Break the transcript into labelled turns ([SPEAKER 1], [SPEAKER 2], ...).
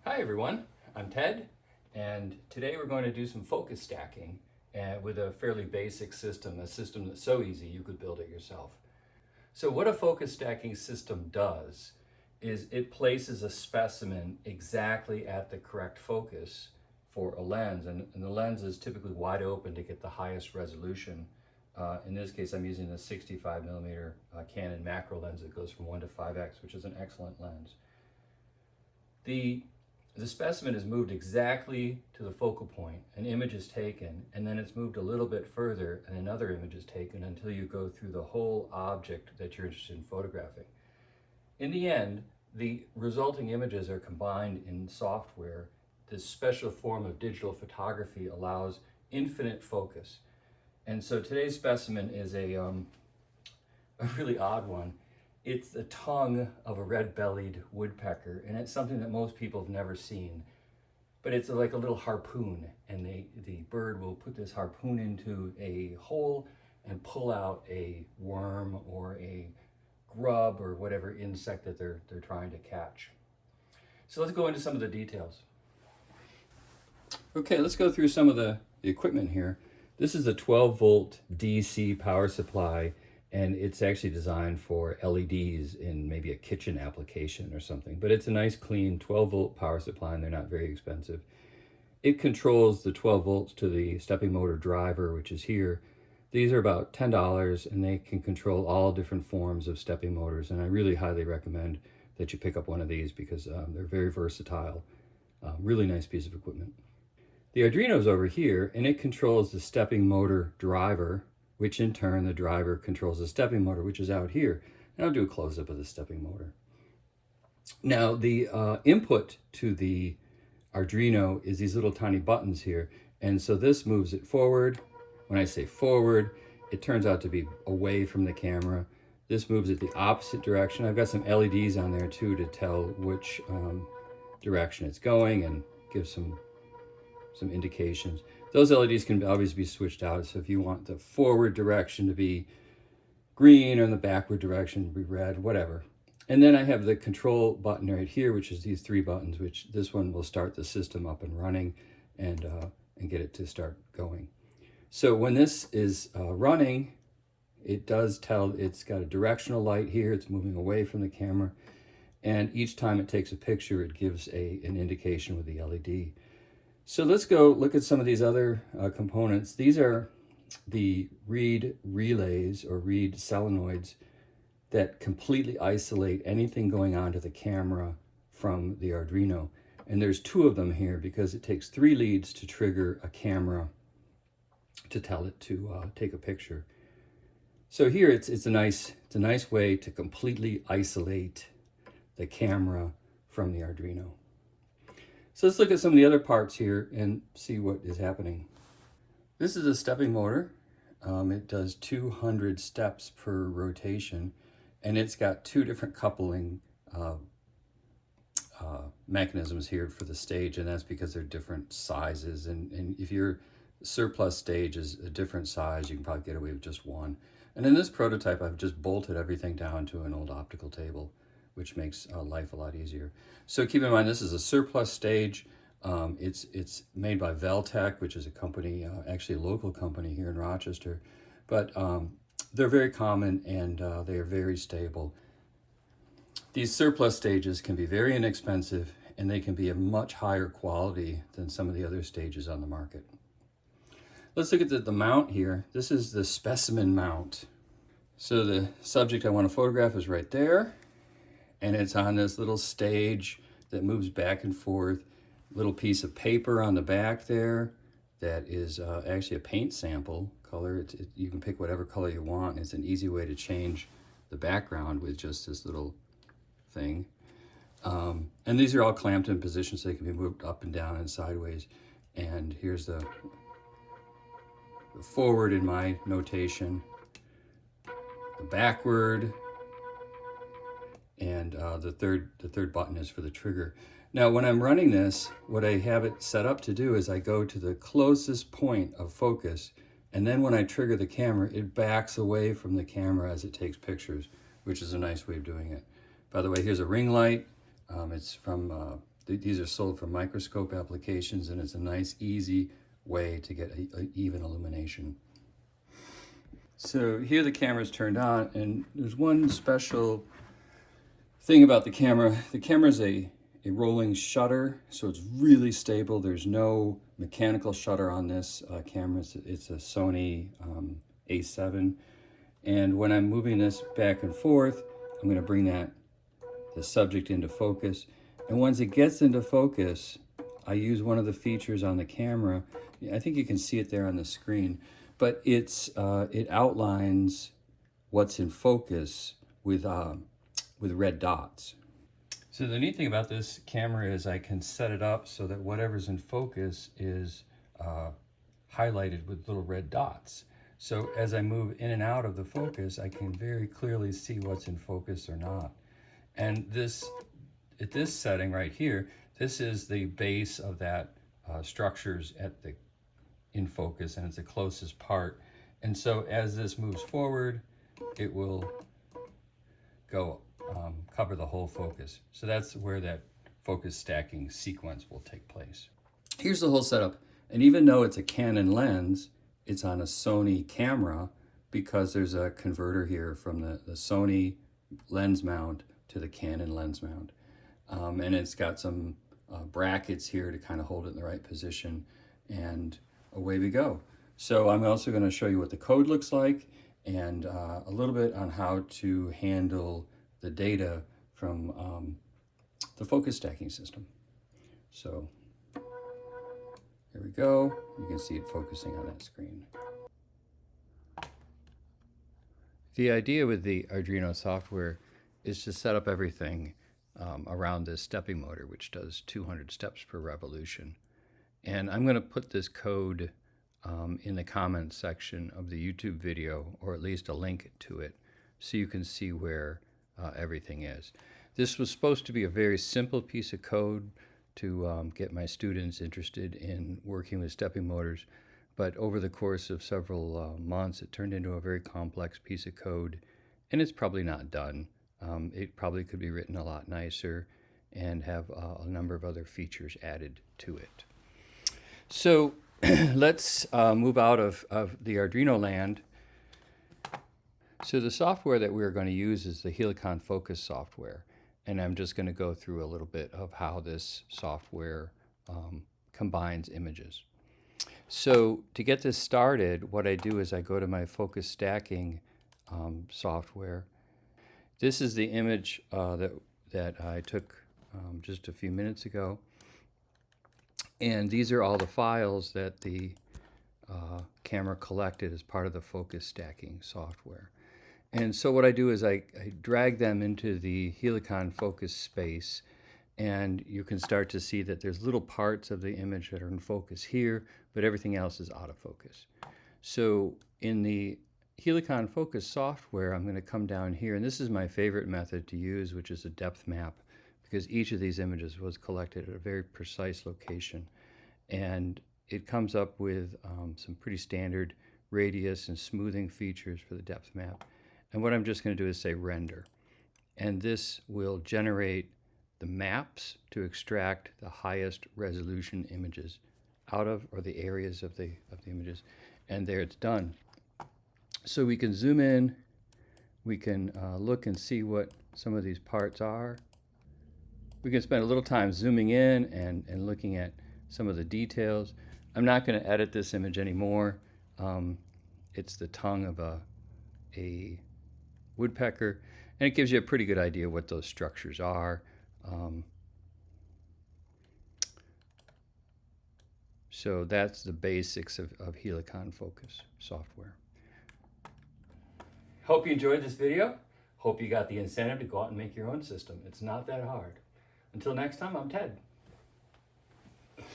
[SPEAKER 1] Hi everyone, I'm Ted, and today we're going to do some focus stacking with a fairly basic system, a system that's so easy you could build it yourself. So what a focus stacking system does is it places a specimen exactly at the correct focus for a lens, and the lens is typically wide open to get the highest resolution. In this case, I'm using a 65 millimeter Canon macro lens that goes from 1 to 5x, which is an excellent lens. The specimen is moved exactly to the focal point, an image is taken, and then it's moved a little bit further and another image is taken until you go through the whole object that you're interested in photographing. In the end, the resulting images are combined in software. This special form of digital photography allows infinite focus. And so today's specimen is a really odd one. It's the tongue of a red-bellied woodpecker, and it's something that most people have never seen. But it's like a little harpoon, and the bird will put this harpoon into a hole and pull out a worm or a grub or whatever insect that they're trying to catch. So let's go into some of the details. Okay, let's go through some of the equipment here. This is a 12-volt DC power supply, and it's actually designed for LEDs in maybe a kitchen application or something. But it's a nice, clean 12-volt power supply, and they're not very expensive. It controls the 12 volts to the stepping motor driver, which is here. These are about $10, and they can control all different forms of stepping motors, and I really highly recommend that you pick up one of these because they're very versatile. Really nice piece of equipment. The Arduino's over here, and it controls the stepping motor driver, which in turn the driver controls the stepping motor, which is out here. And I'll do a close-up of the stepping motor. Now, the input to the Arduino is these little tiny buttons here. And so this moves it forward. When I say forward, it turns out to be away from the camera. This moves it the opposite direction. I've got some LEDs on there too to tell which direction it's going and give some indications. Those LEDs can always be switched out. So if you want the forward direction to be green or the backward direction to be red, whatever. And then I have the control button right here, which is these 3 buttons, which this one will start the system up and running and get it to start going. So when this is running, it does tell, it's got a directional light here. It's moving away from the camera. And each time it takes a picture, it gives an indication with the LED. So let's go look at some of these other components. These are the reed relays or reed solenoids that completely isolate anything going on to the camera from the Arduino. And there's 2 of them here because it takes 3 leads to trigger a camera to tell it to take a picture. So here it's a nice way to completely isolate the camera from the Arduino. So let's look at some of the other parts here and see what is happening. This is a stepping motor. It does 200 steps per rotation, and it's got 2 different coupling mechanisms here for the stage, and that's because they're different sizes. And if your surplus stage is a different size, you can probably get away with just 1. And in this prototype, I've just bolted everything down to an old optical table, which makes life a lot easier. So keep in mind, this is a surplus stage. It's made by Veltec, which is a company, actually a local company here in Rochester. But they're very common and they are very stable. These surplus stages can be very inexpensive and they can be of much higher quality than some of the other stages on the market. Let's look at the mount here. This is the specimen mount. So the subject I want to photograph is right there. And it's on this little stage that moves back and forth. Little piece of paper on the back there that is actually a paint sample color. You can pick whatever color you want. It's an easy way to change the background with just this little thing. And these are all clamped in position so they can be moved up and down and sideways. And here's the forward in my notation, the backward, and the third button is for the trigger. Now, when I'm running this, what I have it set up to do is I go to the closest point of focus, and then when I trigger the camera, it backs away from the camera as it takes pictures, which is a nice way of doing it. By the way, here's a ring light. It's from These are sold for microscope applications, and it's a nice, easy way to get a even illumination. So here the camera is turned on, and there's one special thing about the camera. The camera is a rolling shutter, so it's really stable. There's no mechanical shutter on this camera. It's a Sony A7. And when I'm moving this back and forth, I'm going to bring the subject into focus. And once it gets into focus, I use one of the features on the camera. I think you can see it there on the screen, but it outlines what's in focus with red dots. So the neat thing about this camera is I can set it up so that whatever's in focus is highlighted with little red dots. So as I move in and out of the focus, I can very clearly see what's in focus or not. And at this setting right here, this is the base of that structures in focus, and it's the closest part. And so as this moves forward, it will go cover the whole focus. So that's where that focus stacking sequence will take place. Here's the whole setup. And even though it's a Canon lens, it's on a Sony camera because there's a converter here from the Sony lens mount to the Canon lens mount. And it's got some brackets here to kind of hold it in the right position, and away we go. So I'm also going to show you what the code looks like, and a little bit on how to handle the data from the focus stacking system. So here we go. You can see it focusing on that screen. The idea with the Arduino software is to set up everything around this stepping motor, which does 200 steps per revolution. And I'm going to put this code in the comments section of the YouTube video, or at least a link to it, so you can see where everything is. This was supposed to be a very simple piece of code to get my students interested in working with stepping motors, but over the course of several months it turned into a very complex piece of code, and it's probably not done. It probably could be written a lot nicer and have a number of other features added to it. So let's move out of the Arduino land. So the software that we're going to use is the Helicon Focus software, and I'm just going to go through a little bit of how this software combines images. So to get this started, what I do is I go to my focus stacking software. This is the image that I took just a few minutes ago. And these are all the files that the camera collected as part of the focus stacking software. And so what I do is I drag them into the Helicon focus space, and you can start to see that there's little parts of the image that are in focus here, but everything else is out of focus. So in the Helicon focus software, I'm going to come down here, and this is my favorite method to use, which is a depth map, because each of these images was collected at a very precise location. And it comes up with some pretty standard radius and smoothing features for the depth map. And what I'm just going to do is say render. And this will generate the maps to extract the highest resolution images out of, or the areas of the images. And there it's done. So we can zoom in, we can look and see what some of these parts are. We can spend a little time zooming in and looking at some of the details. I'm not going to edit this image anymore. It's the tongue of a woodpecker, and it gives you a pretty good idea what those structures are. So that's the basics of Helicon Focus software. Hope you enjoyed this video. Hope you got the incentive to go out and make your own system. It's not that hard. Until next time, I'm Ted.